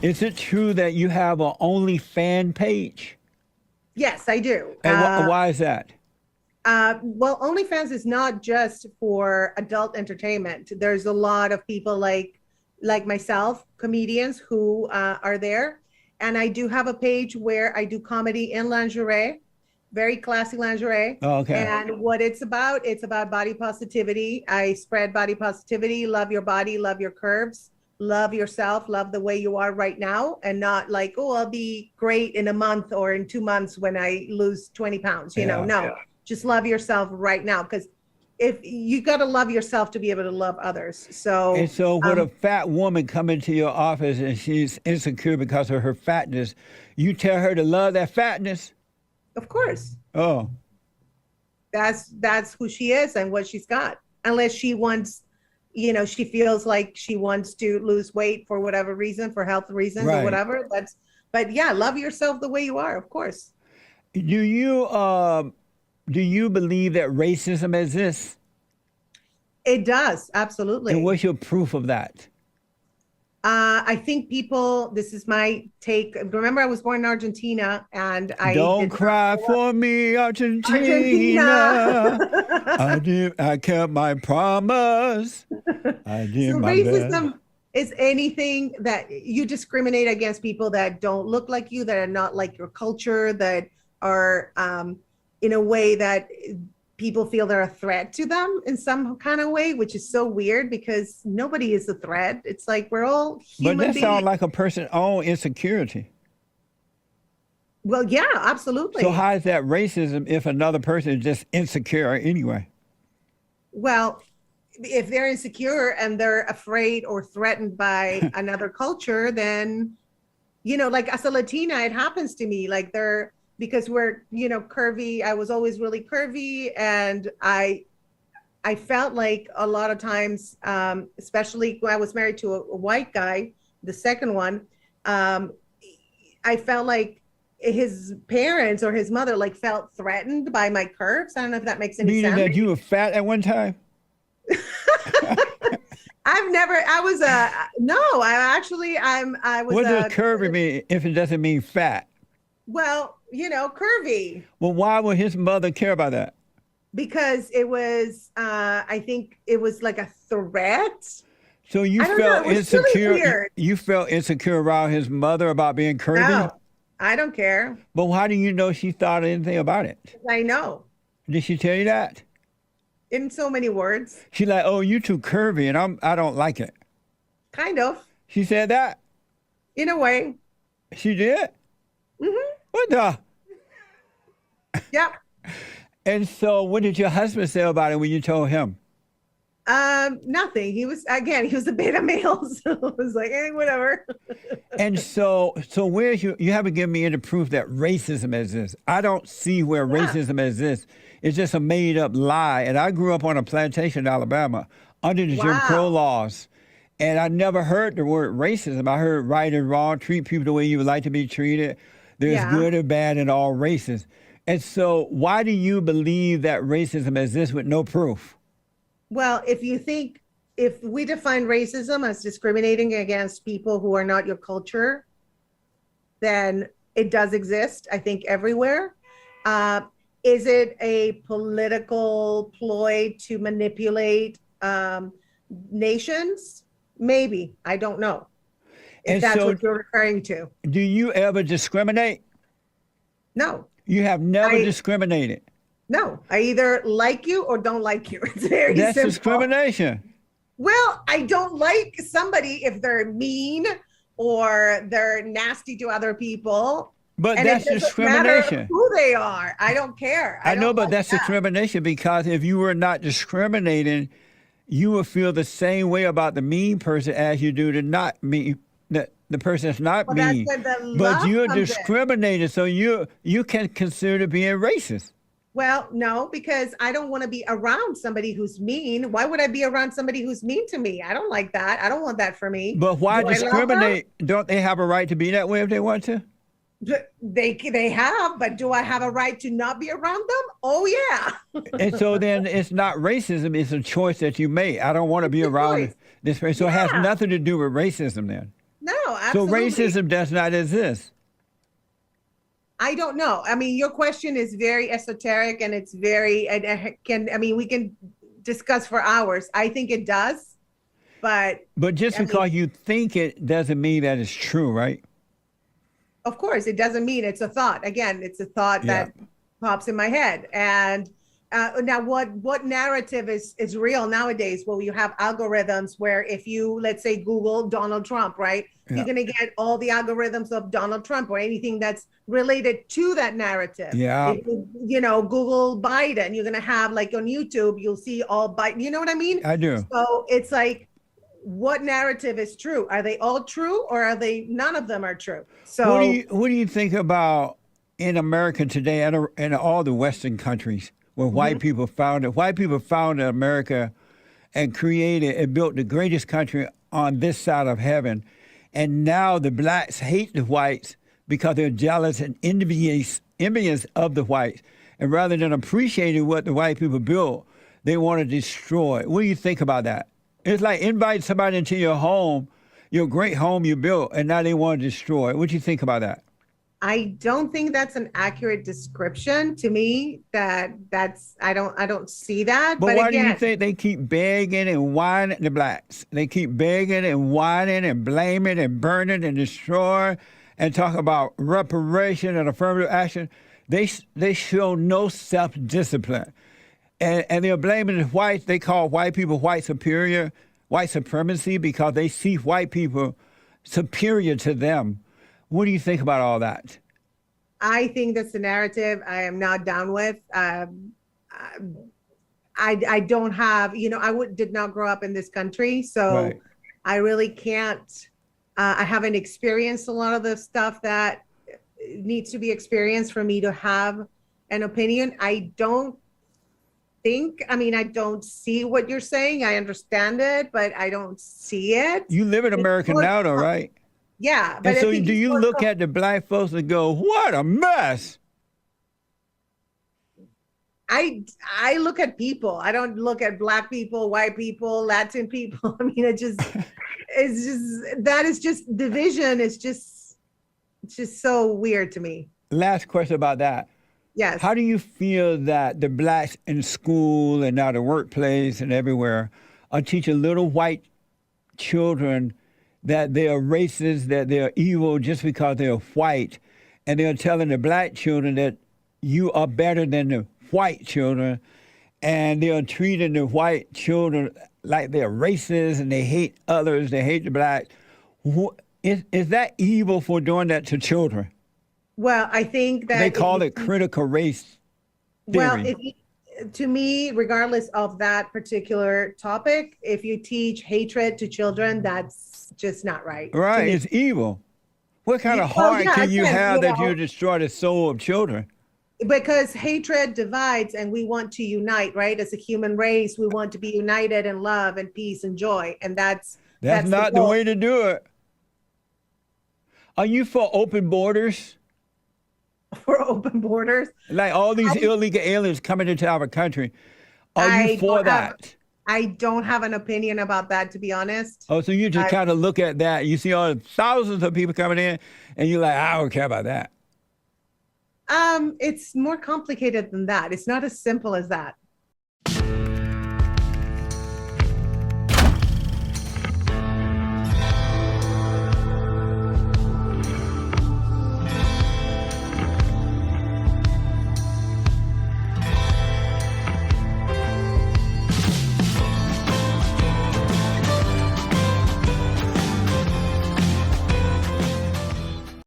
Is it true that you have a OnlyFans page? Yes, I do. And why is that? Well, OnlyFans is not just for adult entertainment. There's a lot of people like myself, comedians who are there. And I do have a page where I do comedy in lingerie, very classy lingerie. Oh, okay. And what it's about body positivity. I spread body positivity, love your body, love your curves, love yourself, love the way you are right now, and not like, oh, I'll be great in a month or in 2 months when I lose 20 pounds, you know, no. Yeah. Just love yourself right now, because if you got to love yourself to be able to love others. So, and so when a fat woman come into your office and she's insecure because of her fatness, you tell her to love that fatness? Of course. Oh. That's who she is and what she's got. Unless she wants, you know, she feels like she wants to lose weight for whatever reason, for health reasons or whatever. But yeah, love yourself the way you are, of course. Do you believe that racism exists? It does, absolutely. And what's your proof of that? I think people, this is my take. Remember, I was born in Argentina, and I don't cry for me, Argentina. I kept my promise. I did my racism best. Is anything that you discriminate against people that don't look like you, that are not like your culture, that are in a way that people feel they're a threat to them in some kind of way, which is so weird because nobody is a threat. It's like we're all human beings. But that sounds like a person's own insecurity. Well, yeah, absolutely. So how is that racism if another person is just insecure anyway? Well, if they're insecure and they're afraid or threatened by another culture, then, you know, like as a Latina, it happens to me. Like because we're, you know, curvy. I was always really curvy, and I felt like a lot of times, especially when I was married to a white guy, the second one, I felt like his parents or his mother like felt threatened by my curves. I don't know if that makes any sense. Meaning that you were fat at one time? I was What does curvy mean if it doesn't mean fat? Well, you know, curvy. Well, why would his mother care about that? Because it was, I think it was like a threat. So you felt insecure. Really you felt insecure around his mother about being curvy? No, I don't care. But how do you know she thought anything about it? I know. Did she tell you that? In so many words. She's like, "Oh, you too curvy, and I don't like it." Kind of. She said that? In a way. She did? Mm-hmm. What the? Yep. And so what did your husband say about it when you told him? Nothing. He was a beta male, so it was like, hey, whatever. And so where's you haven't given me any proof that racism exists. I don't see where racism exists. It's just a made up lie. And I grew up on a plantation in Alabama under the Jim Crow laws. And I never heard the word racism. I heard right and wrong, treat people the way you would like to be treated. There's good and bad in all races. And so why do you believe that racism exists with no proof? Well, if we define racism as discriminating against people who are not your culture, then it does exist, I think, everywhere. Is it a political ploy to manipulate nations? Maybe. I don't know. If that's what you're referring to. Do you ever discriminate? No. You have never discriminated? No. I either like you or don't like you. It's very simple. That's discrimination. Well, I don't like somebody if they're mean or they're nasty to other people. But that's discrimination. Who they are. I don't care. I know, but that's discrimination, because if you were not discriminating, you would feel the same way about the mean person as you do the not mean. The person that's not mean, but you're discriminating, so you can consider being racist. Well, no, because I don't want to be around somebody who's mean. Why would I be around somebody who's mean to me? I don't like that. I don't want that for me. But why discriminate? Don't they have a right to be that way if they want to? They have, but do I have a right to not be around them? Oh, yeah. And so then it's not racism. It's a choice that you made. I don't want to be around this person. So it has nothing to do with racism then. No, So absolutely. racism does not exist. I don't know. I mean, your question is very esoteric and it's very, we can discuss for hours. I think it does, but But just I mean, because you think it doesn't mean that it's true, right? of course, it doesn't mean it's a thought. Again, it's a thought Yeah. that pops in my head. And now, what narrative is real nowadays? Well, you have algorithms where if you, let's say, Google Donald Trump, right? Yeah. You're going to get all the algorithms of Donald Trump or anything that's related to that narrative. Yeah. If Google Biden, you're going to have like on YouTube, you'll see all Biden. You know what I mean? I do. So it's like, what narrative is true? Are they all true, or are they none of them are true? So What do you think about in America today and all the Western countries where white people founded? White people founded America and created and built the greatest country on this side of heaven. And now the blacks hate the whites because they're jealous and envious of the whites. And rather than appreciating what the white people built, they want to destroy. What do you think about that? It's like inviting somebody into your home, your great home you built, and now they want to destroy it. What do you think about that? I don't think that's an accurate description to me. I don't see that. But why do you again, think they keep begging and whining, the blacks? They keep begging and whining and blaming and burning and destroying and talk about reparation and affirmative action. They show no self-discipline. And they're blaming the whites. They call white people white superior, white supremacy, because they see white people superior to them. What do you think about all that? I think that's the narrative I am not down with. I don't have, did not grow up in this country, so Right. I really can't. I haven't experienced a lot of the stuff that needs to be experienced for me to have an opinion. I don't see what you're saying. I understand it, but I don't see it. You live in America now, though, right? Yeah. But And I so think do you look at the black folks and go, what a mess? I look at people. I don't look at black people, white people, Latin people. I mean, that is just division. It's just so weird to me. Last question about that. Yes. How do you feel that the blacks in school and now the workplace and everywhere are teaching little white children that they are racist, that they are evil just because they are white, and they're telling the black children that you are better than the white children, and they are treating the white children like they're racist and they hate others, they hate the blacks. Is that evil for doing that to children? Well, I think that They call it critical race theory. Well, to me, regardless of that particular topic, if you teach hatred to children, that's just not right. Right, it's evil. What kind of heart can you have that you destroy the soul of children? Because hatred divides and we want to unite, right? As a human race, we want to be united in love and peace and joy. And that's not the way to do it. Are you for open borders? For open borders? Like all these illegal aliens coming into our country. Are you for that? I don't have an opinion about that, to be honest. Oh, so you just kind of look at that. You see all the thousands of people coming in, and you're like, I don't care about that. It's more complicated than that. It's not as simple as that.